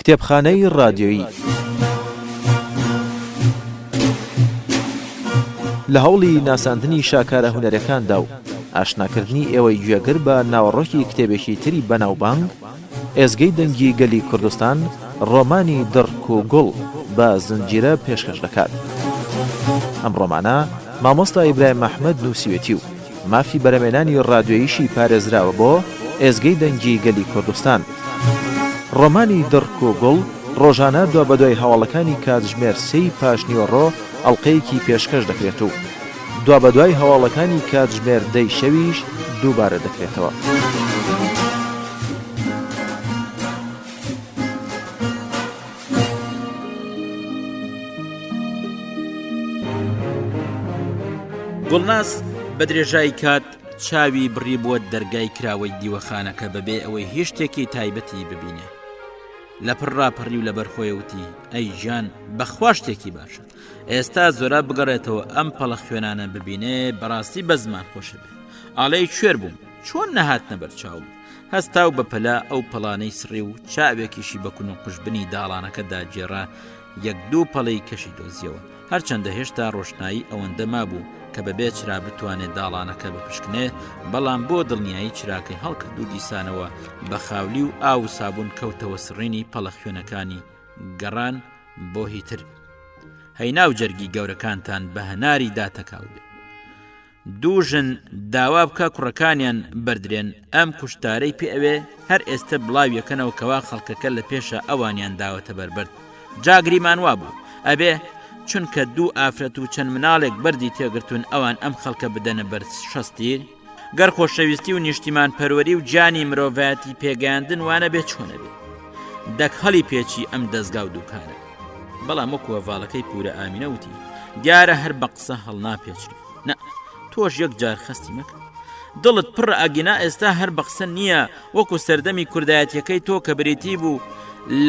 کتێبخانەی ڕادیۆیی لە هەوڵی ناساندنی شاکارە هونەرەکاندا و ئاشناکردنی ئێوەی گوێگر بە ناوەڕۆکی کتێبێکی تری بەناوبانگ، ئێزگەی دەنگی گەلی کوردستان ڕۆمانی دڕک و گوڵ بە زنجیرە پێشکەش دەکات. ئەم ڕۆمانە مامۆستا ئیبراهیم محمەد نووسیوێتی و مافی بەرەمێنانی ڕادیۆییشی پارێزراوە بۆ ئێزگەی دەنگی گەلی کوردستان. ڕۆمانی دڕک و گوڵ ڕۆژانە دوا بەدوای هەواڵەکانی کاتژمێر 3 پاش نیوەڕۆ ئەڵلقەیەکی پێشکەش دەکرێت و دوا بەدوای هەواڵەکانی کاتژمێر 10 شەویش دووبارە دەکرێتەوە. گوڵناس بە درێژایی کات چاوی بڕی بووە دەرگای کراوەی دیوەخانەکە بەبێ ئەوەی هیچ شتێکی تایبەتی ببینێ. لە پڕڕاپەڕی و لە بەرخۆیەوتی ئەی ژیان بەخوا شتێکی باشە، ئێستا زۆرا بگەڕێتەوە ئەم پەڵە خوێنانە ببینێ، بەڕاستی بە زمان خۆشە بێ. ئاڵەی کوێر بووم، چۆن نەهاتنە بەرچاوم. هەستا و بە پەلا ئەو پەڵانەی سڕی و چاوێکیشی بەکون و قوشبنی داڵانەکەدا جێڕا، یەک دوو پەڵەی کەشی دۆزیەوە. هەرچەندە هێشتا ڕۆشنایی ئەوەندە مابوو کە بەبێ چرا بتوانێت داڵانەکە بپشکنێ، بەڵام بۆ دڵنیایی چراکەی هەڵکرد و دیسانەوە بە خاولی و ئاو و سابوون کەوتەوە سڕینی پەڵە خوێنەکانی گەڕان بۆ هیتر. هەیناو جەرگی گەورەکانتان بە هەناری داتەکاو بێ. دوو ژن داوا بکە کوڕەکانیان بەردرێن، ئەم کوشتارەی پێ ئەوێ هەر ئێستا بڵاویەکەنەوە کەوا خەڵکەکە لە پێشە ئەوانیان داوەتە بەربەرد. جاگریمان وابوو ئەبێ چونکە دوو ئافرەت و چەند مناڵێک بەردی تێگرتوون ئەوان ئەم خەڵکە بدەنە بەر شەستیر. گەر خۆشەویستی و نیشتیمان پەروەری و جانی مرۆڤایەتی پێگەیاندن وانە بێ چۆنە بێ. دەک هەڵی پێچی ئەم دەستگا و دووکانە. بەڵام وەکووە ڤاڵەکەی پورە ئامینە وتی دیارە هەر بە قسە هەڵ ناپێچری. نە تۆش یەک جار خەستی مەکە، دڵت پڕ ئاگینا ئێستا هەر بە قسە نییە، وەکو سەردەمی کوردایەتیەکەی تۆ کە بریتی بوو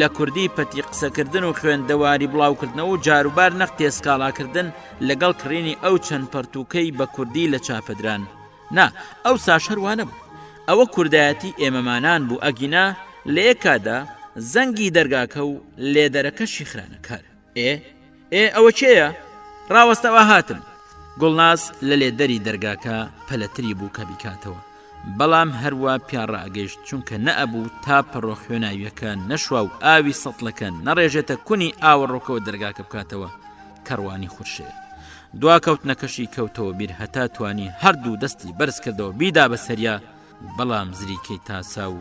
لە کوردی پەتی قسەکردن و خوێندەواری بڵاوکردنەوە و جاروبار نەخ تێسکاڵاکردن لەگەڵ کڕینی ئەو چەند پەرتوکەی بە کوردی لە چاپەدران. نا ئەو ساشەروانە بوو، ئەوە کوردایەتی ئێمەمانان بوو. ئەگینا لە یەکادا زەنگی دەرگاکە و لێدەرەکەشی خرانەکار. ئەوە چێیە؟ ڕاوەستەوە هاتم. گوڵناس لە لێدەری دەرگاکە پەلەتری بوو کە بیکاتەوە، بەڵام هەروە پیاڕائگەیشت چونکە نەئەبوو تا پەڕۆ خوێناویەکە نەشوا و ئاوی سەتڵەکە نەڕێژێتە کونی ئاوەڕۆکەوە دەرگاکە بکاتەوە کەڕوانی خورشێ. دوا کەوتنەکەشی کەوتەوە بیر هەتا توانی هەردوو دەستی بەرز کردەوە بیدا بە سەریا، بەڵام زریکەی تاسا و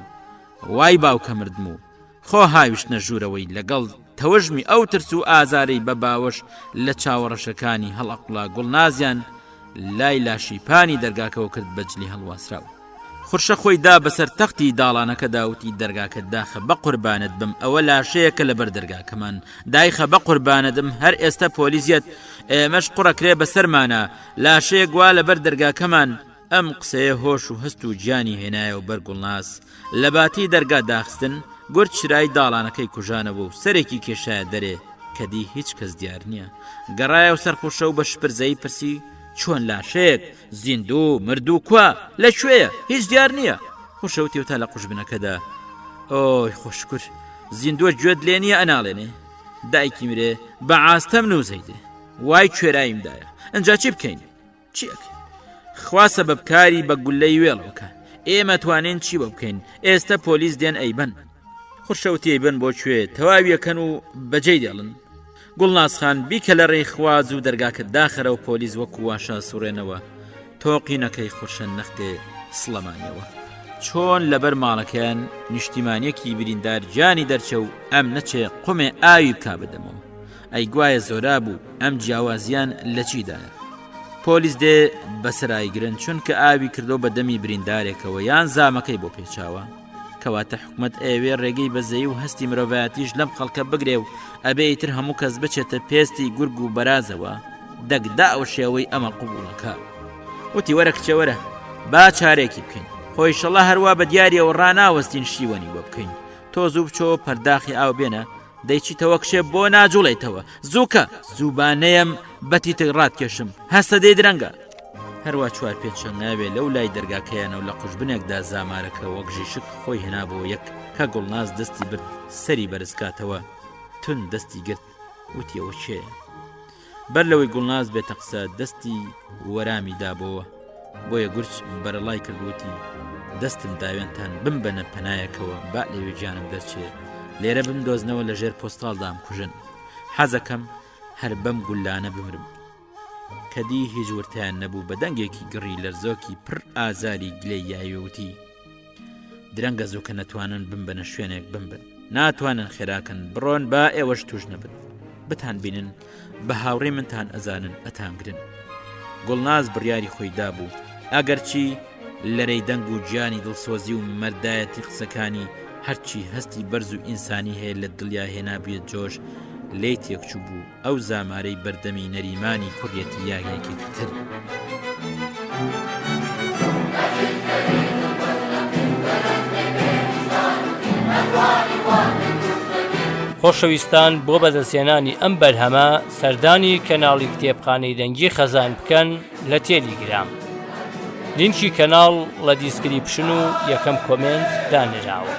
وای باوکە مردم و خۆ هاویشتنە ژوورەوەی لەگەڵ تەوەژمی ئەو ترس و ئازارەی بە باوەش لە چاوەڕەشەکانی هەڵەقڵا گوڵنازیان لای لاشیپانی دەرگاکەوە کرد بەجلی هەڵواسراوە. خورشە خۆی دا بەسەر تەختی داڵانەکە داوتی دەرگاکە داخە بە قوربانت بم، ئەوە لاشەیەکە لەبەر دەرگاکەمان، دایخە بە قوربانەدم، هەر ئێستا پۆلیزیەت ئێمەش قوڕەکرێ بەسەرمانە، لاشەیەک وا لەبەر دەرگاکەمان. ئەم قسەیە هۆش و هەست و گیانی هێنایەوە بەر گوڵناس. لە باتی دەرگا داخستن گورد شرای داڵانەکەی کوژانەوە و سەرێکی کێشایە دەرێ کە دی هیچ کەس دیار نییە. گەڕایە و سەرخوشە و بە شپرزەی پرسی چۆن لاشەیەک زیندوو مردوو کووە لەکوێیە؟ هیچ دیار نییە. خوشەوتی و تا لە قوشبنەکەدا ئۆی خۆشکر زیندووە گوێت لێ نییە ئەناڵێنێ، دایکی مرێ بە ئاستەم نووزەیدێ، وای کوێراییمدایە، ئەنجا چی بکەین؟ چیەک؟ خواسە بەبکاری بە گولەی وێڵەوەکە، ئێمە توانین چی بۆ بکەین؟ ئێستا پۆلیس دێن ئەیبەن. خوشەوتی ئەیبەن بۆ کوێ؟ تەواویەکەن و بەجێی دێڵن. گوڵناسخان بیکە لە ڕێی خواز و دەرگاکە داخەرە و پۆلیس وەکو واشا سوڕێنەوە تۆقینەکەی خورشەن نەختێ سڵەمانیەوە. چۆن لەبەر ماڵەکەیان نیشتیمانیەکی بریندار جانی دەرچە و ئەم نەچێ قومێ ئاوی بکا بدەمەوە. ئەی گوایە زۆرا بوو ئەم جیاوازیان لە چیدایە؟ پۆلیس دێ بەسەرایگرن چونکە ئاوی کردو بە دەمی بریندارێکەوە یان زامەکەی بۆ پێچاوە. کەواتە حکومت ئەوێ ڕێگەی بەزەی و هەستی مرۆڤایەتیش لەم خەڵکە بگرێ و ئەبێ ئیتر هەموو کەس بچێتە پێستی گورگ و بەرازەوە دەگدا ئەو شێوەی ئەمە قوبوڵەکە. وتی وەرە کچە وەرە با چارێکی بکەین، خۆی شەڵا هەروە بە دیاریەوە ڕاناوەستین شیوەنی بۆ بکەین. تۆ زوو بچۆ پەرداخی ئاو بێنە، دەیچیتەوە کشێ بۆ ناجوڵێتەوە، زووکە زووبانەیەم بەتیتە ڕاتکێشم هەستە دەی درەنگە. هەروە چوار پێچە ناوێ لەو لای دەرگاکەیانە و لە قوشبنێکدا زامارەکە وەک ژیشک خۆی هێنا بۆ یەک کە گوڵناز دەستی برد سەری بەرزکاتەوە تون دەستی گرت وتیەوە چێە بەر لەوەی گوڵناز بێتە قسە دەستی وەرامی دابەوە بۆیە گورچ بەرەڵای کردوتی دەستم داوێنتان بمبەنە پەنایەکەوە با لەوێ گیانم دەرچێ لێرە بمدۆزنەوە لە ژێر پۆستاڵدام کوژن حەزەکەم هەر بەم گولانە بمرم کەدی هیچ ورتیان نەبوو بە دەنگێکی گڕی لەرزۆکی پڕ ئازاری گلەی یاوێوتی درەنگە زوو کە نەتوانن بمبەنە شوێنێک بمبن ناتوانن خێراکەن بڕۆن با ئێوەش توش نەبن بتان بینن بە هاوڕێ منتان ئەزانن ئەتانگرن گوڵناز بڕیاری خۆی دابوو ئەگەرچی لەرەی دەنگ و گیانی دڵسۆزی و مەردایەتی قسەکانی هەرچی هەستی بەرز و ئینسانی هەیە لە دڵیا هێنا بێت جۆش لێی تێکچوو بوو ئەو زامارەی بەردەمی نەریمانی کوڕیەتی یاگێکی تر خۆشەویستان بۆ بەدەستێنانی ئەم بەرهەمە سەردانی کەناڵی کتێبخانەی دەنگی خەزان بکەن لە تێلیگرام لینکی کەناڵ لە دیسکریپشن و یەکەم کۆمنت دانراوە.